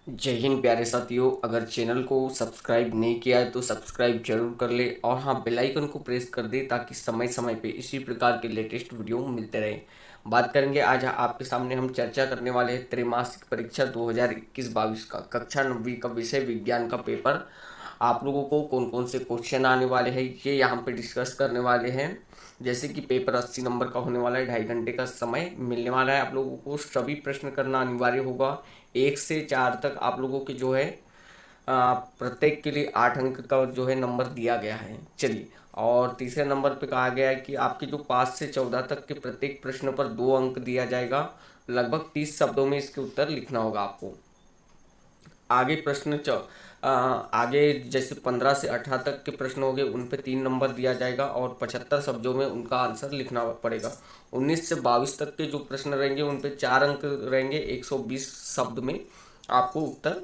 जय हिंद प्यारे साथियों। अगर चैनल को सब्सक्राइब नहीं किया है तो सब्सक्राइब जरूर कर ले और हाँ, बेल आइकन को प्रेस कर दे ताकि समय समय पे इसी प्रकार के लेटेस्ट वीडियो मिलते रहे। बात करेंगे आज आपके सामने हम चर्चा करने वाले हैं त्रैमासिक परीक्षा 2021-22 का कक्षा 9वीं का विषय विज्ञान का पेपर। आप लोगों को कौन कौन से क्वेश्चन आने वाले हैं ये यहाँ पे डिस्कस करने वाले हैं। जैसे कि पेपर 80 नंबर का होने वाला है, 2.5 घंटे का समय मिलने वाला है। आप लोगों को सभी प्रश्न करना अनिवार्य होगा। 1 से 4 तक आप लोगों के जो है प्रत्येक के लिए 8 अंक का जो है नंबर दिया गया है। चलिए, और तीसरे नंबर पे कहा गया है कि आपके जो 5 से 14 तक के प्रत्येक प्रश्न पर 2 अंक दिया जाएगा। लगभग 30 शब्दों में इसके उत्तर लिखना होगा आपको। आगे प्रश्न आगे जैसे 15 से 18 तक के प्रश्न हो गए, उन पे 3 नंबर दिया जाएगा और 75 शब्दों में उनका आंसर लिखना पड़ेगा। 19 से 22 तक के जो प्रश्न रहेंगे उन पे 4 अंक रहेंगे। 120 शब्द में आपको उत्तर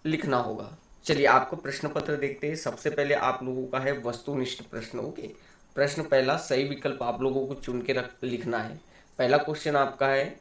लिखना होगा। चलिए, आपको प्रश्न पत्र देखते हैं। सबसे पहले आप लोगों का है वस्तुनिष्ठ प्रश्न। ओके, प्रश्न पहला, सही विकल्प आप लोगों को चुन के रख लिखना है। पहला क्वेश्चन आपका है,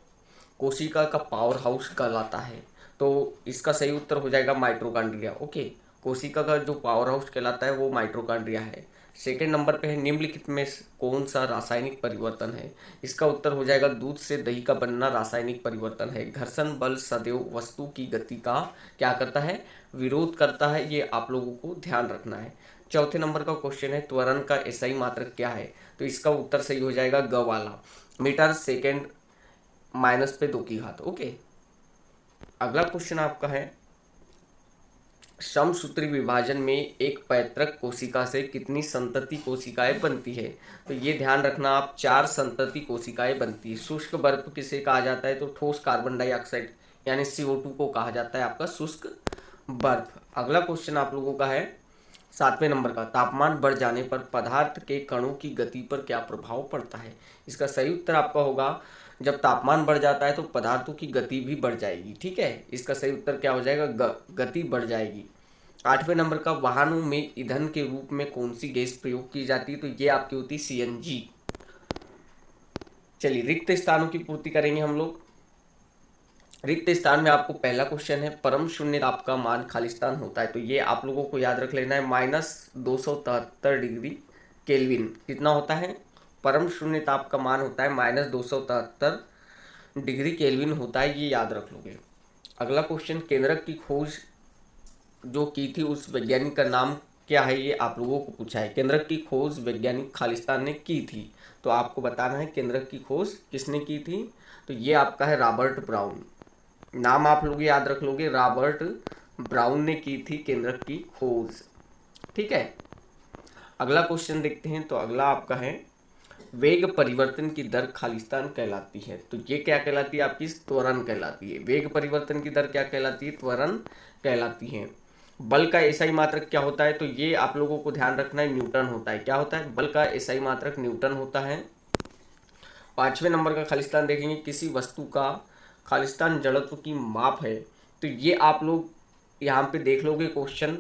कोशिका का पावर हाउस कहलाता है। तो इसका सही उत्तर हो जाएगा माइटोकॉन्ड्रिया। ओके, कोशिका का जो पावर हाउस कहलाता है वो माइटोकॉन्ड्रिया है। सेकेंड नंबर पे है, निम्नलिखित में कौन सा रासायनिक परिवर्तन है। इसका उत्तर हो जाएगा दूध से दही का बनना रासायनिक परिवर्तन है। घर्षण बल सदैव वस्तु की गति का क्या करता है, विरोध करता है। ये आप लोगों को ध्यान रखना है। चौथे नंबर का क्वेश्चन है, त्वरण का एसआई मात्रक क्या है। तो इसका उत्तर सही हो जाएगा ग वाला, मीटर सेकेंड माइनस पे 2 की घात। ओके, अगला क्वेश्चन आपका है, समसूत्री विभाजन में एक पैतृक कोशिका से कितनी संतति कोशिकाएं बनती है। तो ये ध्यान रखना आप, 4 संतति कोशिकाएं बनती है। शुष्क बर्फ किसे कहा जाता है, तो ठोस कार्बन डाइऑक्साइड यानी CO2 को कहा जाता है आपका शुष्क बर्फ। अगला क्वेश्चन आप लोगों का है 7वें नंबर का, तापमान बढ़ जाने पर पदार्थ के कणों की गति पर क्या प्रभाव पड़ता है। इसका सही उत्तर आपका होगा, जब तापमान बढ़ जाता है तो पदार्थों की गति भी बढ़ जाएगी। ठीक है, इसका सही उत्तर क्या हो जाएगा, गति बढ़ जाएगी। 8वें नंबर का, वाहनों में ईंधन के रूप में कौन सी गैस प्रयोग की जाती है। तो ये आपकी होती है CNG। चलिए, रिक्त स्थानों की पूर्ति करेंगे हम लोग। रिक्त स्थान में आपको पहला क्वेश्चन है, परम शून्य ताप का मान खालिस्तान होता है। तो ये आप लोगों को याद रख लेना है, -273 डिग्री केल्विन कितना होता है, परम शून्य ताप का मान होता है -273 डिग्री केल्विन होता है। ये याद रख लोगे। अगला क्वेश्चन, केंद्रक की खोज जो की थी उस वैज्ञानिक का नाम क्या है, ये आप लोगों को पूछा है। केंद्रक की खोज वैज्ञानिक खालिस्तान ने की थी। तो आपको बताना है केंद्रक की खोज किसने की थी। तो ये आपका है रॉबर्ट ब्राउन। नाम आप लोग याद रख लोगे, रॉबर्ट ब्राउन ने की थी केंद्रक की खोज। ठीक है, अगला क्वेश्चन देखते हैं। तो अगला आपका है, वेग परिवर्तन की दर खालिस्तान कहलाती है। तो ये क्या कहलाती है, आपकी त्वरण कहलाती है। वेग परिवर्तन की दर क्या कहलाती है, त्वरण कहलाती है। बल का एसआई मात्रक क्या होता है। तो ये आप लोगों को ध्यान रखना है, न्यूटन होता है। क्या होता है, बल का एसआई मात्रक न्यूटन होता है। 5वें नंबर का खालिस्तान देखेंगे, किसी वस्तु का खालिस्तान जड़त्व की माप है। तो ये आप लोग यहाँ पे देख लोगे क्वेश्चन,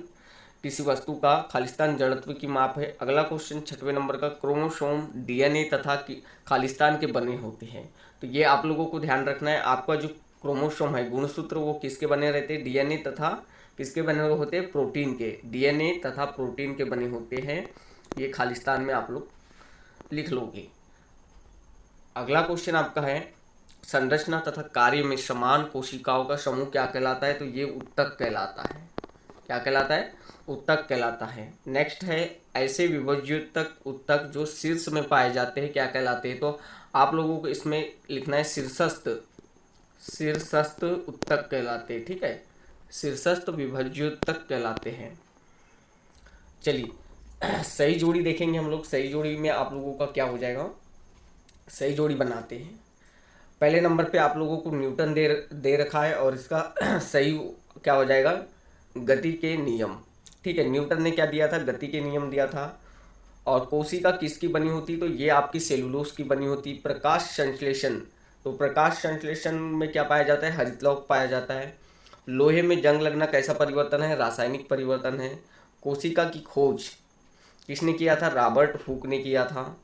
किसी वस्तु का खालिस्तान जड़त्व की माप है। अगला क्वेश्चन 6वें नंबर का, क्रोमोसोम डीएनए तथा खालिस्तान के बने होते हैं। तो ये आप लोगों को ध्यान रखना है, आपका जो क्रोमोसोम है गुणसूत्र वो किसके बने रहते हैं, डीएनए तथा किसके बने हुए होते हैं, प्रोटीन के। डीएनए तथा प्रोटीन के बने होते हैं। ये खालिस्तान में आप लोग लिख लोगे। अगला क्वेश्चन आपका है, संरचना तथा कार्य में समान कोशिकाओं का समूह क्या कहलाता है। तो ये उत्तक कहलाता है। क्या कहलाता है, उत्तक कहलाता है। नेक्स्ट है, ऐसे विभज्योतक उत्तक जो शीर्ष में पाए जाते हैं क्या कहलाते हैं। तो आप लोगों को इसमें लिखना है शीर्षस्थ, शीर्षस्थ उत्तक कहलाते हैं। ठीक है, शीर्षस्थ विभज्योतक कहलाते हैं। चलिए, सही जोड़ी देखेंगे हम लोग। सही जोड़ी में आप लोगों का क्या हो जाएगा, सही जोड़ी बनाते हैं। पहले नंबर पे आप लोगों को न्यूटन दे रखा है और इसका सही क्या हो जाएगा, गति के नियम। ठीक है, न्यूटन ने क्या दिया था, गति के नियम दिया था। और कोशिका किसकी बनी होती, तो ये आपकी सेलुलोज की बनी होती। प्रकाश संश्लेषण, तो प्रकाश संश्लेषण में क्या पाया जाता है, हरितलौह पाया जाता है। लोहे में जंग लगना कैसा परिवर्तन है, रासायनिक परिवर्तन है। कोशिका की खोज किसने किया था, रॉबर्ट हुक ने किया था।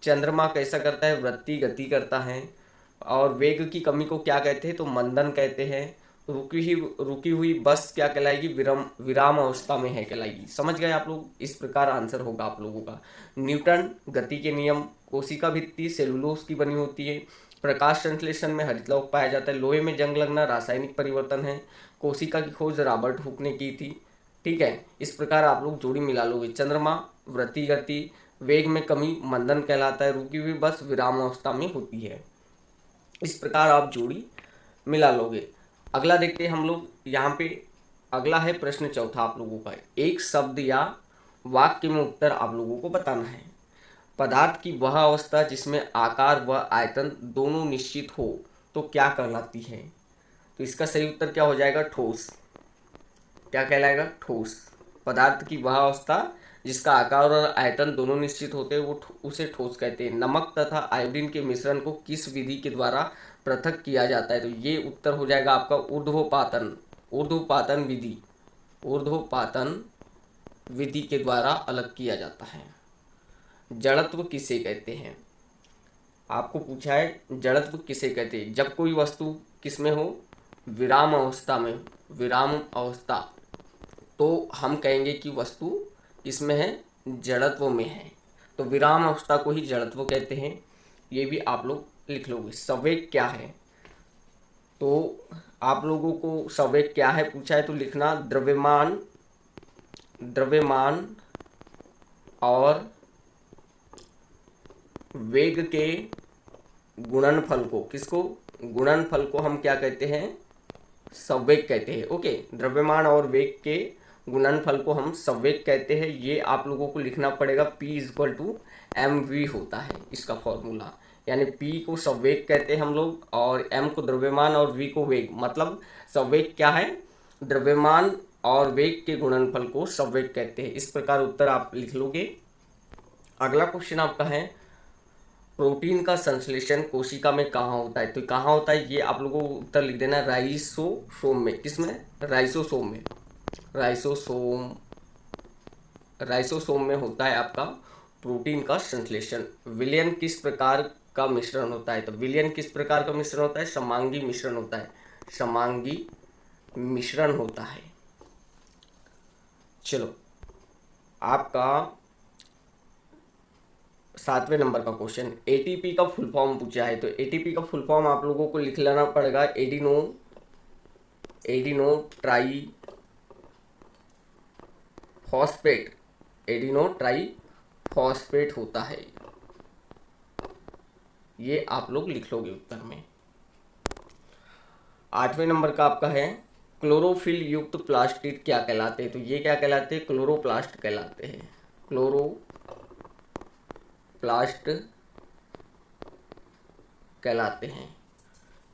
चंद्रमा कैसा करता है, वृत्तीय गति करता है। और वेग की कमी को क्या कहते हैं, तो मंदन कहते हैं। रुकी हुई बस क्या कहलाएगी? विराम अवस्था में है कहलाएगी। समझ गए आप लोग? इस प्रकार आंसर होगा आप लोगों का। न्यूटन गति के नियम, कोशिका भित्ति सेलुलोज की बनी होती है, प्रकाश संश्लेषण में हरितलौह पाया जाता है, लोहे में जंग लगना रासायनिक परिवर्तन है, कोशिका की खोज रॉबर्ट हुक ने की थी। ठीक है, इस प्रकार आप लोग जोड़ी मिला लोगे। चंद्रमा वृत्ति गति, वेग में कमी मंदन कहलाता है, रुकी हुई बस विराम अवस्था में होती है। इस प्रकार आप जोड़ी मिला लोगे। अगला देखते हैं हम लोग यहाँ पे। अगला है प्रश्न चौथा आप लोगों का। एक शब्द या वाक्य में उत्तर आप लोगों को बताना है। पदार्थ की वह अवस्था जिसमें आकार व आयतन दोनों निश्चित हो तो क्या कहलाती है? तो इसका सही उत्तर क्या हो जाएगा? ठोस। क्या कहलाएगा? ठोस। पदार्थ की वह अवस्था जिसका आकार और आयतन दोनों निश्चित होते हैं वो उसे ठोस कहते हैं। नमक तथा आयोडीन के मिश्रण को किस विधि के द्वारा पृथक किया जाता है? तो ये उत्तर हो जाएगा आपका ऊर्ध्वपातन। ऊर्ध्वपातन विधि, ऊर्ध्वपातन विधि के द्वारा अलग किया जाता है। जड़त्व किसे कहते हैं? आपको पूछा है जड़त्व किसे कहते हैं? जब कोई वस्तु किसमें हो? विराम अवस्था में। विराम अवस्था तो हम कहेंगे कि वस्तु किसमें है? जड़त्व में है। तो विराम अवस्था को ही जड़त्व कहते हैं। ये भी आप लोग लिख लोगे। संवेग क्या है? तो आप लोगों को संवेग क्या है पूछा है तो लिखना द्रव्यमान, द्रव्यमान और वेग के गुणनफल को, किसको? गुणनफल को हम क्या कहते हैं? संवेग कहते हैं। ओके, द्रव्यमान और वेग के गुणनफल को हम संवेग कहते हैं। ये आप लोगों को लिखना पड़ेगा। P=mv होता है इसका फॉर्मूला। यानी P को संवेग कहते हैं हम लोग और m को द्रव्यमान और v को वेग। मतलब संवेग क्या है? द्रव्यमान और वेग के गुणनफल को संवेग कहते हैं। इस प्रकार उत्तर आप लिख लोगे। अगला क्वेश्चन आपका है प्रोटीन का संश्लेषण कोशिका में कहाँ होता है? तो कहाँ होता है ये आप लोगों को उत्तर लिख देना। राइसोसोम में। किसमें? राइसोसोम में। राइसोसोम, राइसोसोम में होता है आपका प्रोटीन का संश्लेषण। विलयन किस प्रकार का मिश्रण होता है? तो विलयन किस प्रकार का मिश्रण होता है? समांगी मिश्रण होता है। समांगी मिश्रण होता है। चलो, आपका 7वें नंबर का क्वेश्चन। एटीपी का फुल फॉर्म पूछा है। तो एटीपी का फुल फॉर्म आप लोगों को लिख लेना पड़ेगा। Adeno try phosphate, adeno try phosphate होता है। ये आप लोग लिख लोगे उत्तर में। 8वें नंबर का आपका है क्लोरोफिल युक्त प्लास्टिड क्या कहलाते हैं? तो ये क्या कहलाते हैं? क्लोरोप्लास्ट कहलाते हैं। क्लोरोप्लास्ट कहलाते हैं।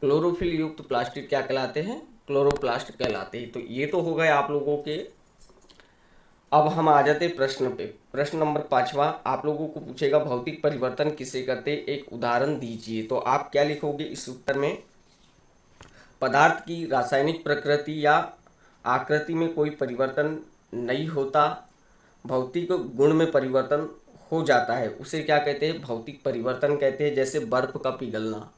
क्लोरोफिल युक्त प्लास्टिड क्या कहलाते हैं? क्लोरोप्लास्ट कहलाते हैं। तो ये तो हो गए आप लोगों के। अब हम आ जाते प्रश्न पे। प्रश्न नंबर 5वां आप लोगों को पूछेगा भौतिक परिवर्तन किसे कहते हैं? एक उदाहरण दीजिए। तो आप क्या लिखोगे इस उत्तर में? पदार्थ की रासायनिक प्रकृति या आकृति में कोई परिवर्तन नहीं होता, भौतिक गुण में परिवर्तन हो जाता है, उसे क्या कहते हैं? भौतिक परिवर्तन कहते हैं। जैसे बर्फ का पिघलना।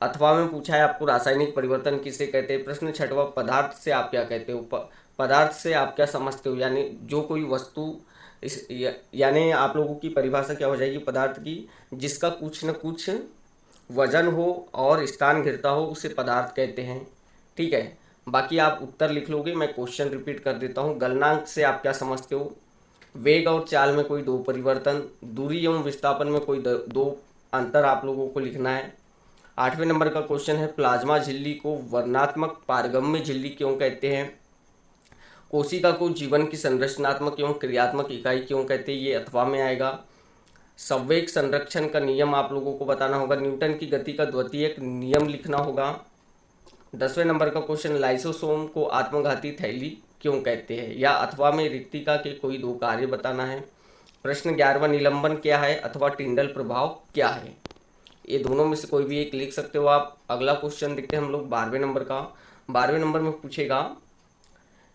अथवा में पूछा है आपको रासायनिक परिवर्तन किसे कहते हैं। प्रश्न 6वां पदार्थ से आप क्या कहते हो? पदार्थ से आप क्या समझते हो? यानी जो कोई वस्तु यानी आप लोगों की परिभाषा क्या हो जाएगी पदार्थ की? जिसका कुछ न कुछ वजन हो और स्थान घिरता हो उसे पदार्थ कहते हैं। ठीक है, बाकी आप उत्तर लिख लोगे। मैं क्वेश्चन रिपीट कर देता हूँ। गलनांक से आप क्या समझते हो? वेग और चाल में कोई दो परिवर्तन, दूरी एवं विस्थापन में कोई दो अंतर आप लोगों को लिखना है। 8वें नंबर का क्वेश्चन है प्लाज्मा झिल्ली को वर्णात्मक पारगम्य झिल्ली क्यों कहते हैं? कोशिका को जीवन की संरचनात्मक एवं क्रियात्मक इकाई क्यों कहते हैं? ये अथवा में आएगा। संवेग संरक्षण का नियम आप लोगों को बताना होगा। न्यूटन की गति का द्वितीयक नियम लिखना होगा। 10वें नंबर का क्वेश्चन लाइसोसोम को आत्मघाती थैली क्यों कहते हैं? या अथवा में रिक्तिका के कोई दो कार्य बताना है। प्रश्न 11वां निलंबन क्या है अथवा टिंडल प्रभाव क्या है? ये दोनों में से कोई भी एक लिख सकते हो आप। अगला क्वेश्चन देखते हैं हम लोग 12वें नंबर का। 12वें नंबर में पूछेगा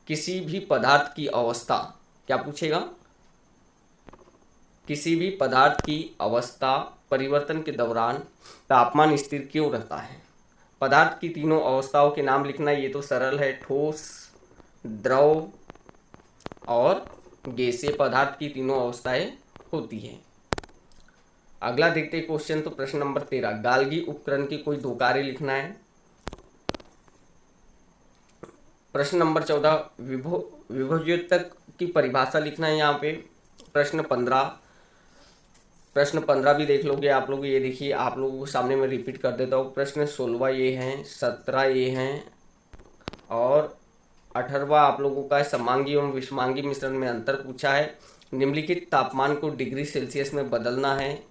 किसी भी पदार्थ की अवस्था, क्या पूछेगा? किसी भी पदार्थ की अवस्था परिवर्तन के दौरान तापमान स्थिर क्यों रहता है? पदार्थ की तीनों अवस्थाओं के नाम लिखना, ये तो सरल है, ठोस, द्रव और गैसीय पदार्थ की तीनों अवस्थाएं होती हैं। अगला देखते हैं क्वेश्चन, तो प्रश्न नंबर 13, गाल्गी उपकरण की कोई दो कार्य लिखना है। प्रश्न नंबर 14, विभुज्योतक की परिभाषा लिखना है यहाँ पे। प्रश्न 15 भी देख लोगे आप लोग, ये देखिए आप लोगों को सामने में रिपीट कर देता हूँ। प्रश्न 16 ये हैं, 17 ये हैं और 18वां आप लोगों का है, समांगी एवं विषमांगी मिश्रण में अंतर पूछा है। निम्नलिखित तापमान को डिग्री सेल्सियस में बदलना है।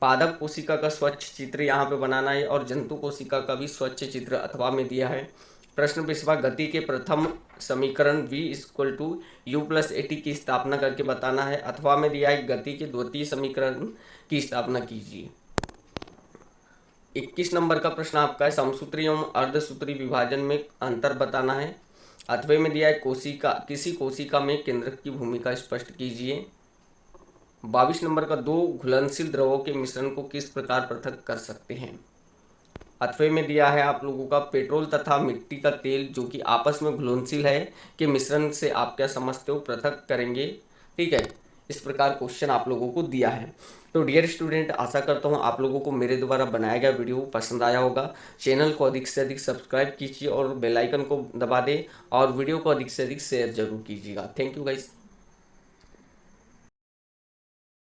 पादप कोशिका का स्वच्छ चित्र यहाँ पे बनाना है और जंतु कोशिका का भी स्वच्छ चित्र अथवा में दिया है। प्रश्न 20वां, गति के प्रथम समीकरण v equal to u plus a t की स्थापना करके बताना है। अथवा में दिया है गति के द्वितीय समीकरण की स्थापना कीजिए। 21 नंबर का प्रश्न आपका है, समसूत्री एवं अर्धसूत्री विभाजन में अंतर बताना है। अथवे में दिया है कोशिका, किसी कोशिका में केंद्रक की भूमिका स्पष्ट कीजिए। 22 नंबर का, दो घुलनशील द्रवों के मिश्रण को किस प्रकार पृथक कर सकते हैं। अथवे में दिया है आप लोगों का पेट्रोल तथा मिट्टी का तेल जो कि आपस में घुलनशील है के मिश्रण से आप क्या समझते हो, पृथक करेंगे। ठीक है, इस प्रकार क्वेश्चन आप लोगों को दिया है। तो डियर स्टूडेंट, आशा करता हूँ आप लोगों को मेरे द्वारा बनाया गया वीडियो पसंद आया होगा। चैनल को अधिक से अधिक सब्सक्राइब कीजिए और बेल आइकन को दबा दें और वीडियो को अधिक से अधिक शेयर जरूर कीजिएगा। Thank you guys.